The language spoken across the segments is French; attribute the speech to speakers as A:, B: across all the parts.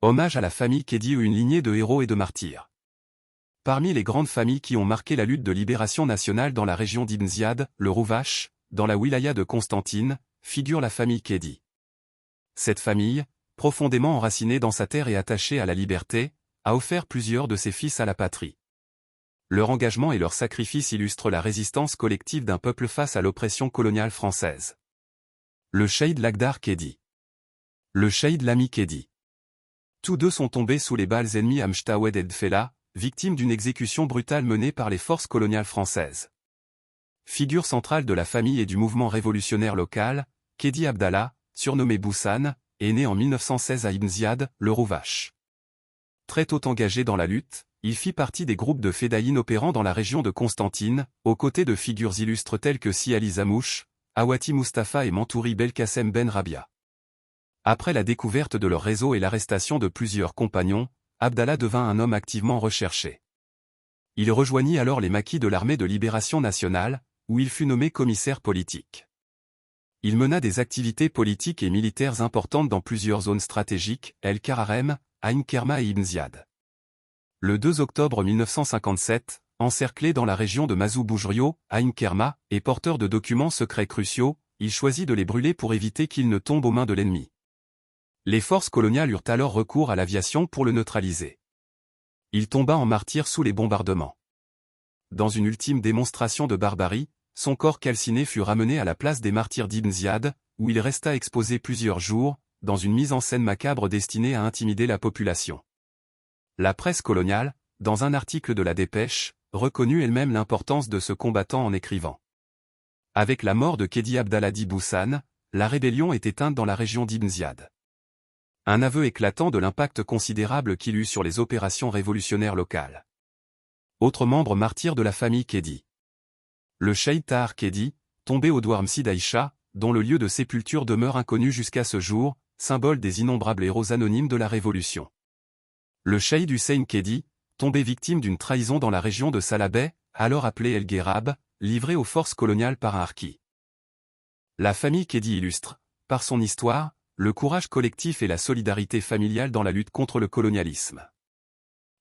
A: Hommage à la famille Kédi ou une lignée de héros et de martyrs. Parmi les grandes familles qui ont marqué la lutte de libération nationale dans la région d'Ibn Ziyad, le Rouvache, dans la wilaya de Constantine, figure la famille Kédi. Cette famille, profondément enracinée dans sa terre et attachée à la liberté, a offert plusieurs de ses fils à la patrie. Leur engagement et leur sacrifice illustrent la résistance collective d'un peuple face à l'oppression coloniale française. Le Cheikh Lakhdar Kédi. Le Cheikh Lami Kédi. Tous deux sont tombés sous les balles ennemies à Mchtawed et Dfela, victimes d'une exécution brutale menée par les forces coloniales françaises. Figure centrale de la famille et du mouvement révolutionnaire local, Kédi Abdallah, surnommé Boussan, est né en 1916 à Ibn Ziyad, le Rouvache. Très tôt engagé dans la lutte, il fit partie des groupes de fédayines opérant dans la région de Constantine, aux côtés de figures illustres telles que Si Ali Zamouche, Awati Mustafa et Mantouri Belkacem Ben Rabia. Après la découverte de leur réseau et l'arrestation de plusieurs compagnons, Abdallah devint un homme activement recherché. Il rejoignit alors les maquis de l'armée de libération nationale, où il fut nommé commissaire politique. Il mena des activités politiques et militaires importantes dans plusieurs zones stratégiques, El Kararem, Ain Kerma et Ibn Ziyad. Le 2 octobre 1957, encerclé dans la région de Mazou Boujrio, Ain Kerma, et porteur de documents secrets cruciaux, il choisit de les brûler pour éviter qu'ils ne tombent aux mains de l'ennemi. Les forces coloniales eurent alors recours à l'aviation pour le neutraliser. Il tomba en martyr sous les bombardements. Dans une ultime démonstration de barbarie, son corps calciné fut ramené à la place des martyrs d'Ibn Ziyad, où il resta exposé plusieurs jours, dans une mise en scène macabre destinée à intimider la population. La presse coloniale, dans un article de la Dépêche, reconnut elle-même l'importance de ce combattant en écrivant. Avec la mort de Kédi Abdallah Boussan, la rébellion est éteinte dans la région d'Ibn Ziyad. Un aveu éclatant de l'impact considérable qu'il eut sur les opérations révolutionnaires locales. Autre membre martyr de la famille Kédi. Le Cheikh Tahar Kédi, tombé au Douarmsi d'Aïcha, dont le lieu de sépulture demeure inconnu jusqu'à ce jour, symbole des innombrables héros anonymes de la Révolution. Le Cheikh Hussein Kédi, tombé victime d'une trahison dans la région de Salabeh, alors appelée El Guerab, livré aux forces coloniales par un harki. La famille Kédi illustre, par son histoire, le courage collectif et la solidarité familiale dans la lutte contre le colonialisme.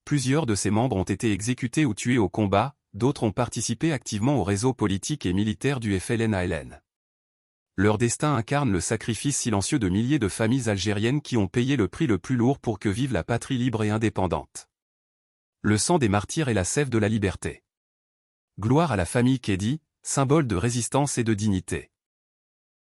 A: Plusieurs de ses membres ont été exécutés ou tués au combat, d'autres ont participé activement au réseau politique et militaire du FLN-ALN. Leur destin incarne le sacrifice silencieux de milliers de familles algériennes qui ont payé le prix le plus lourd pour que vive la patrie libre et indépendante. Le sang des martyrs est la sève de la liberté. Gloire à la famille Kédi, symbole de résistance et de dignité.